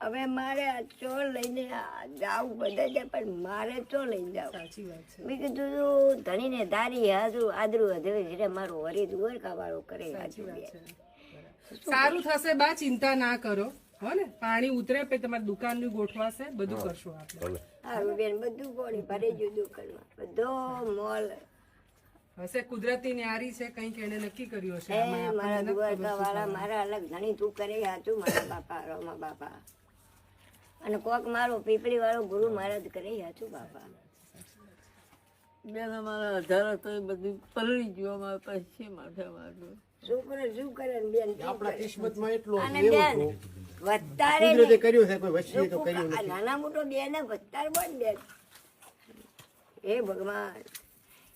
હવે મારે આ ચોર લઈને જાવું બધે છે પણ મારે ચો લઈને જાવ. સાચી વાત છે. મેં કીધું ધણીને ધારી હાજુ આદરું હધવે એટલે મારું વરી દુવરકા વાળો કરે. સાચી વાત છે. સારું થશે બા, ચિંતા ના કરો હો ને. પાણી ઉતરે પછી તમારી દુકાનનું ગોઠવાશે, બધું કરશું આપણે. સારું બેન, બધું પાણી ભરી ગયું દુકાનમાં, બધો મોલ હશે. કુદરતી ન્યારી છે, કંઈક એને નક્કી કર્યું હશે. એ મારા દુવારકા વાળા મારા અલગ ધણી તું કરે હાચું મારા બાપા રોમા બાપા, અને કોક મારો પીપળી વાળો ગુરુ મહારાજ કરે હાચું બાપા. બેન અમારા અઢાર તો એ બધું પલળી ગયું, અમારે પછી માથે માર્યું. શું કરે ને બેન આપણા કિસ્મતમાં એટલું અને બેન વધારે કુદરતે કર્યું છે, કોઈ વચ્ચે તો કર્યું આ નાના મોટો બેન વધારે બોલ બેન. એ ભગવાન,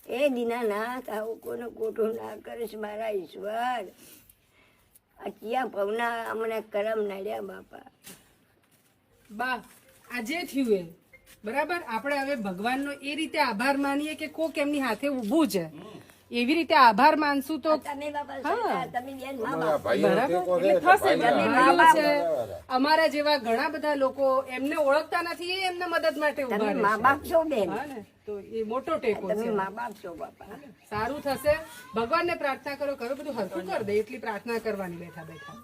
એ દીનાનાથ, આવું કોને ખોટું ના કરીશ મારા ઈશ્વર. આ ક્યાં ભવના અમને કરમ નડ્યા બાપા. બા આજે થયું એ બરાબર. આપણે હવે ભગવાનનો એ રીતે આભાર માનીએ કે કોક એમની હાથે ઊભું છે, એવી રીતે આભાર માનશું તો તમે બાપા સરદાર, તમે બેન મા બાપ. બરાબર એટલે થશે. ભાઈઓ છે અમારા જેવા ઘણા બધા લોકો, એમને ઓળખતા નથી, એ એમના મદદ માટે ઉભા તમે રહે મા બાપ છો બેન, છે ને. તો એ મોટો ટેકો તમે છે. મા બાપ છો બાપા. સારું થશે. ભગવાનને પ્રાર્થના કરો, બધું હરખું કરી દે એટલી પ્રાર્થના કરવાની બેઠા બેઠા.